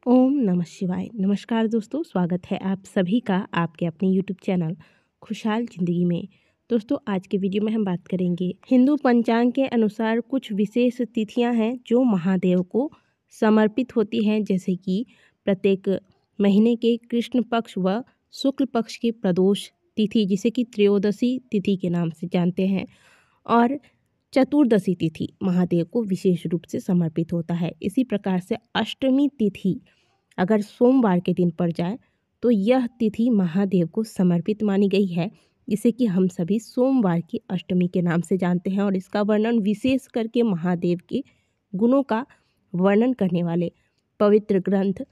ओम नमः शिवाय। नमस्कार दोस्तों, स्वागत है आप सभी का आपके अपने यूट्यूब चैनल खुशहाल ज़िंदगी में। दोस्तों, आज के वीडियो में हम बात करेंगे हिंदू पंचांग के अनुसार कुछ विशेष तिथियां हैं जो महादेव को समर्पित होती हैं, जैसे कि प्रत्येक महीने के कृष्ण पक्ष व शुक्ल पक्ष की प्रदोष तिथि, जिसे कि त्रयोदशी तिथि के नाम से जानते हैं, और चतुर्दशी तिथि महादेव को विशेष रूप से समर्पित होता है। इसी प्रकार से अष्टमी तिथि अगर सोमवार के दिन पड़ जाए तो यह तिथि महादेव को समर्पित मानी गई है, जिसे कि हम सभी सोमवार की अष्टमी के नाम से जानते हैं। और इसका वर्णन विशेष करके महादेव के गुणों का वर्णन करने वाले पवित्र ग्रंथ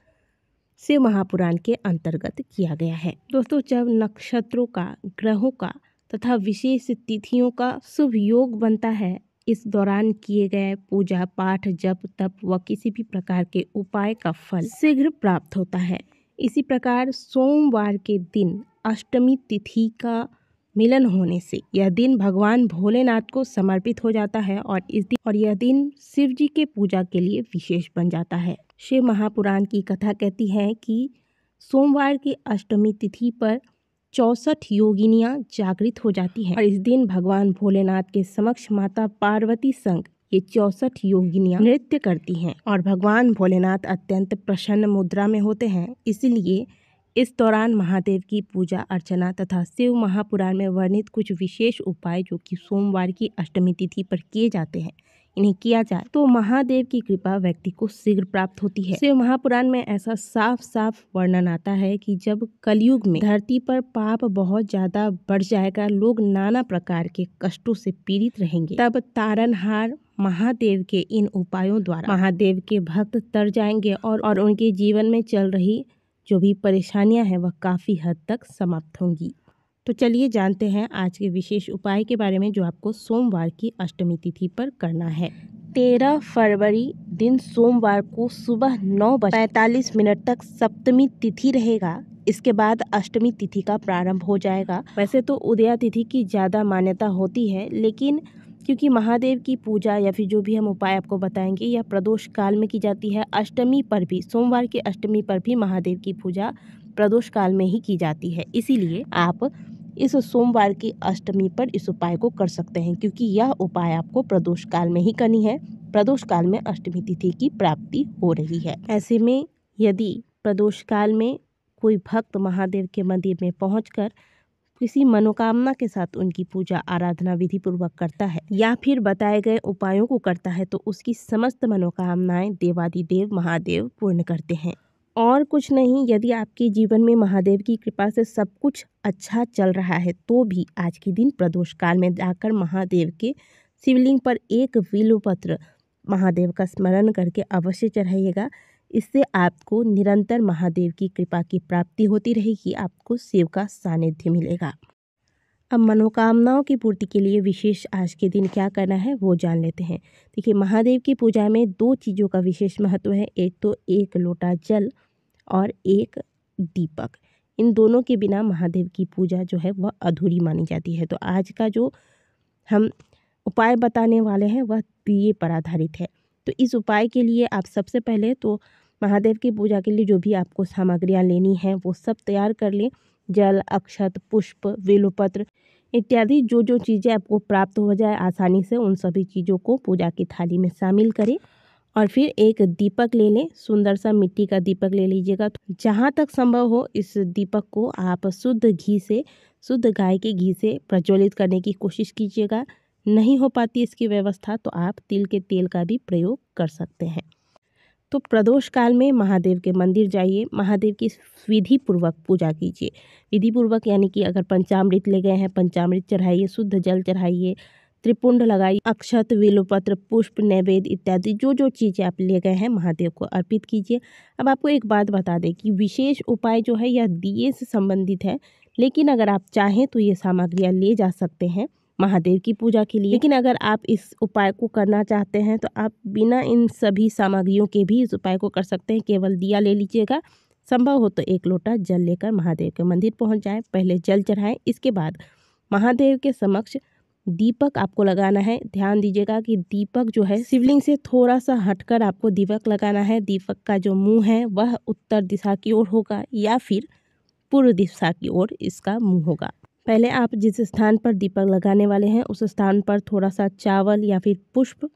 शिव महापुराण के अंतर्गत किया गया है। दोस्तों, जब नक्षत्रों का, ग्रहों का तथा विशेष तिथियों का शुभ योग बनता है, इस दौरान किए गए पूजा पाठ, जप तप व किसी भी प्रकार के उपाय का फल शीघ्र प्राप्त होता है। इसी प्रकार सोमवार के दिन अष्टमी तिथि का मिलन होने से यह दिन भगवान भोलेनाथ को समर्पित हो जाता है और यह दिन शिव जी के पूजा के लिए विशेष बन जाता है। शिव महापुराण की कथा कहती है कि सोमवार की अष्टमी तिथि पर 64 योगिनियां जागृत हो जाती हैं और इस दिन भगवान भोलेनाथ के समक्ष माता पार्वती संग ये 64 योगिनियां नृत्य करती हैं और भगवान भोलेनाथ अत्यंत प्रसन्न मुद्रा में होते हैं। इसलिए इस दौरान महादेव की पूजा अर्चना तथा शिव महापुराण में वर्णित कुछ विशेष उपाय जो कि सोमवार की अष्टमी तिथि पर किए जाते हैं, इन्हें किया जाए तो महादेव की कृपा व्यक्ति को शीघ्र प्राप्त होती है। शिव महापुराण में ऐसा साफ साफ वर्णन आता है कि जब कलयुग में धरती पर पाप बहुत ज्यादा बढ़ जाएगा, लोग नाना प्रकार के कष्टों से पीड़ित रहेंगे, तब तारनहार महादेव के इन उपायों द्वारा महादेव के भक्त तर जाएंगे और उनके जीवन में चल रही जो भी परेशानियां हैं वह काफी हद तक समाप्त होंगी। तो चलिए जानते हैं आज के विशेष उपाय के बारे में जो आपको सोमवार की अष्टमी तिथि पर करना है। 13 फरवरी दिन सोमवार को सुबह 9:45 तक सप्तमी तिथि रहेगा। इसके बाद अष्टमी तिथि का प्रारंभ हो जाएगा। वैसे तो उदया तिथि की ज़्यादा मान्यता होती है, लेकिन क्योंकि महादेव की पूजा या फिर जो भी हम उपाय आपको बताएंगे यह प्रदोष काल में की जाती है। अष्टमी पर भी, सोमवार की अष्टमी पर भी महादेव की पूजा प्रदोष काल में ही की जाती है। इसीलिए आप इस सोमवार की अष्टमी पर इस उपाय को कर सकते हैं, क्योंकि यह उपाय आपको प्रदोष काल में ही करनी है। प्रदोष काल में अष्टमी तिथि की प्राप्ति हो रही है। ऐसे में यदि प्रदोष काल में कोई भक्त महादेव के मंदिर में पहुंचकर किसी मनोकामना के साथ उनकी पूजा आराधना विधि पूर्वक करता है या फिर बताए गए उपायों को करता है तो उसकी समस्त मनोकामनाएं देवादिदेव महादेव पूर्ण करते हैं। और कुछ नहीं, यदि आपके जीवन में महादेव की कृपा से सब कुछ अच्छा चल रहा है तो भी आज के दिन प्रदोष काल में जाकर महादेव के शिवलिंग पर एक बिल्वपत्र महादेव का स्मरण करके अवश्य चढ़ाइएगा। इससे आपको निरंतर महादेव की कृपा की प्राप्ति होती रहेगी, आपको शिव का सानिध्य मिलेगा। अब मनोकामनाओं की पूर्ति के लिए विशेष आज के दिन क्या करना है वो जान लेते हैं। देखिए, महादेव की पूजा में 2 चीज़ों का विशेष महत्व है। एक तो 1 लोटा जल और 1 दीपक। इन दोनों के बिना महादेव की पूजा जो है वह अधूरी मानी जाती है। तो आज का जो हम उपाय बताने वाले हैं वह दिए पर आधारित है। तो इस उपाय के लिए आप सबसे पहले तो महादेव की पूजा के लिए जो भी आपको सामग्रियां लेनी हैं वो सब तैयार कर लें। जल, अक्षत, पुष्प, बेलपत्र इत्यादि जो जो चीज़ें आपको प्राप्त हो जाए आसानी से, उन सभी चीज़ों को पूजा की थाली में शामिल करें। और फिर एक दीपक ले लें, सुंदर सा मिट्टी का दीपक ले लीजिएगा। जहाँ तक संभव हो इस दीपक को आप शुद्ध घी से, शुद्ध गाय के घी से प्रज्वलित करने की कोशिश कीजिएगा। नहीं हो पाती इसकी व्यवस्था तो आप तिल के तेल का भी प्रयोग कर सकते हैं। तो प्रदोष काल में महादेव के मंदिर जाइए, महादेव की विधि पूर्वक पूजा कीजिए। विधि पूर्वक यानी कि अगर पंचामृत ले गए हैं, पंचामृत चढ़ाइए, शुद्ध जल चढ़ाइए, त्रिपुंड लगाइए, अक्षत, बेलपत्र, पुष्प, नैवेद्य इत्यादि जो जो चीज़ें आप ले गए हैं महादेव को अर्पित कीजिए। अब आपको एक बात बता दें कि विशेष उपाय जो है यह दिए से संबंधित है, लेकिन अगर आप चाहें तो ये सामग्रियाँ ले जा सकते हैं महादेव की पूजा के लिए। लेकिन अगर आप इस उपाय को करना चाहते हैं तो आप बिना इन सभी सामग्रियों के भी इस उपाय को कर सकते हैं। केवल दिया ले लीजिएगा, संभव हो तो 1 लोटा जल लेकर महादेव के मंदिर पहुंच जाएं। पहले जल चढ़ाएं, इसके बाद महादेव के समक्ष दीपक आपको लगाना है। ध्यान दीजिएगा कि दीपक जो है शिवलिंग से थोड़ा सा हटकर आपको दीपक लगाना है। दीपक का जो मुंह है वह उत्तर दिशा की ओर होगा या फिर पूर्व दिशा की ओर इसका मुंह होगा। पहले आप जिस स्थान पर दीपक लगाने वाले हैं उस स्थान पर थोड़ा सा चावल या फिर पुष्प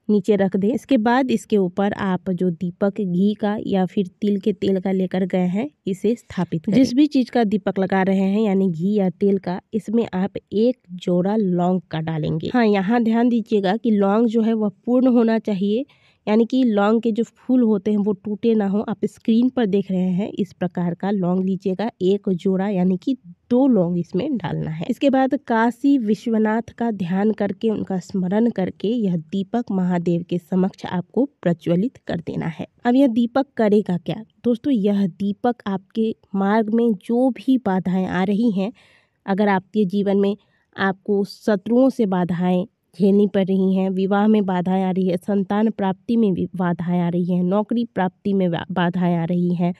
नीचे रख दें। इसके बाद इसके ऊपर आप जो दीपक घी का या फिर तिल के तेल का लेकर गए हैं इसे स्थापित करें। जिस भी चीज़ का दीपक लगा रहे हैं यानी घी या तेल का, इसमें आप एक जोड़ा लौंग का डालेंगे। हाँ, यहाँ ध्यान दीजिएगा कि लौंग जो है वह पूर्ण होना चाहिए, यानी कि लौंग के जो फूल होते हैं वो टूटे ना हो। आप स्क्रीन पर देख रहे हैं इस प्रकार का लौंग लीजिएगा, एक जोड़ा यानी कि 2 लौंग इसमें डालना है। इसके बाद काशी विश्वनाथ का ध्यान करके उनका स्मरण करके यह दीपक महादेव के समक्ष आपको प्रज्वलित कर देना है। अब यह दीपक करेगा क्या दोस्तों? यह दीपक आपके मार्ग में जो भी बाधाएं आ रही हैं, अगर आपके जीवन में आपको शत्रुओं से बाधाएं झेलनी पड़ रही हैं, विवाह में बाधाएं आ रही है, संतान प्राप्ति में भी बाधाएं आ रही हैं, नौकरी प्राप्ति में बाधाएं आ रही हैं,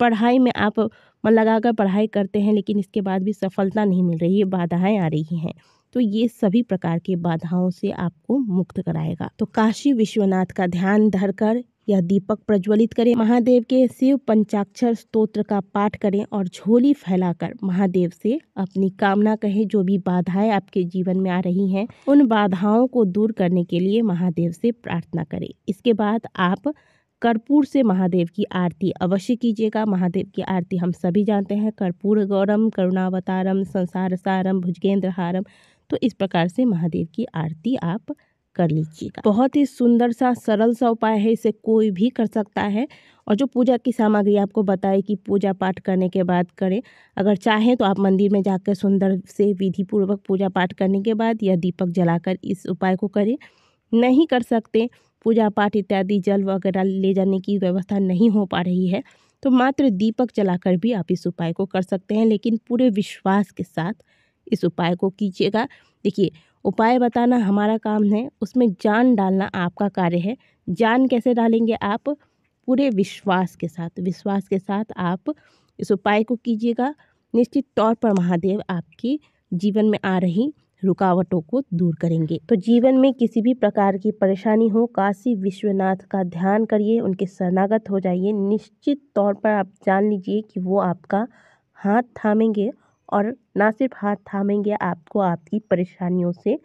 पढ़ाई में आप मन लगाकर पढ़ाई करते हैं लेकिन इसके बाद भी सफलता नहीं मिल रही है, बाधाएं आ रही हैं, तो ये सभी प्रकार की बाधाओं से आपको मुक्त कराएगा। तो काशी विश्वनाथ का ध्यान धरकर यह दीपक प्रज्वलित करें। महादेव के शिव पंचाक्षर स्तोत्र का पाठ करें और झोली फैलाकर महादेव से अपनी कामना कहें। जो भी बाधाएं आपके जीवन में आ रही हैं उन बाधाओं को दूर करने के लिए महादेव से प्रार्थना करें। इसके बाद आप कर्पूर से महादेव की आरती अवश्य कीजिएगा। महादेव की आरती हम सभी जानते हैं, कर्पूर गौरम करुणावतारम संसार सारम भुजगेंद्र हारम। तो इस प्रकार से महादेव की आरती आप कर लीजिएगा। बहुत ही सुंदर सा सरल सा उपाय है, इसे कोई भी कर सकता है। और जो पूजा की सामग्री आपको बताए कि पूजा पाठ करने के बाद करें, अगर चाहें तो आप मंदिर में जाकर सुंदर से विधि पूर्वक पूजा पाठ करने के बाद यह दीपक जलाकर इस उपाय को करें। नहीं कर सकते, पूजा पाठ इत्यादि जल वगैरह ले जाने की व्यवस्था नहीं हो पा रही है, तो मात्र दीपक जलाकर भी आप इस उपाय को कर सकते हैं, लेकिन पूरे विश्वास के साथ इस उपाय को कीजिएगा। देखिए, उपाय बताना हमारा काम है, उसमें जान डालना आपका कार्य है। जान कैसे डालेंगे आप? पूरे विश्वास के साथ आप इस उपाय को कीजिएगा। निश्चित तौर पर महादेव आपके जीवन में आ रही रुकावटों को दूर करेंगे। तो जीवन में किसी भी प्रकार की परेशानी हो, काशी विश्वनाथ का ध्यान करिए, उनके शरणागत हो जाइए। निश्चित तौर पर आप जान लीजिए कि वो आपका हाथ थामेंगे और ना सिर्फ हाथ थामेंगे, आपको आपकी परेशानियों से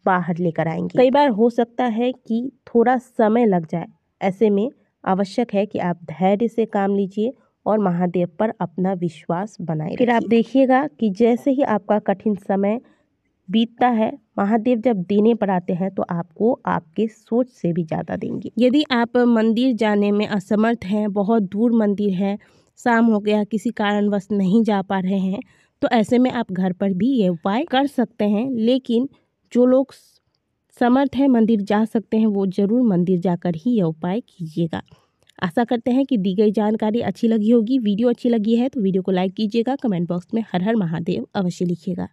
बाहर लेकर आएंगे। कई बार हो सकता है कि थोड़ा समय लग जाए, ऐसे में आवश्यक है कि आप धैर्य से काम लीजिए और महादेव पर अपना विश्वास बनाए। फिर आप देखिएगा कि जैसे ही आपका कठिन समय बीतता है, महादेव जब देने पर आते हैं तो आपको आपके सोच से भी ज़्यादा देंगे। यदि आप मंदिर जाने में असमर्थ हैं, बहुत दूर मंदिर है, शाम हो गया, किसी कारणवश नहीं जा पा रहे हैं, तो ऐसे में आप घर पर भी ये उपाय कर सकते हैं। लेकिन जो लोग समर्थ हैं, मंदिर जा सकते हैं, वो ज़रूर मंदिर जाकर ही यह उपाय कीजिएगा। आशा करते हैं कि दी गई जानकारी अच्छी लगी होगी। वीडियो अच्छी लगी है तो वीडियो को लाइक कीजिएगा। कमेंट बॉक्स में हर हर महादेव अवश्य लिखिएगा।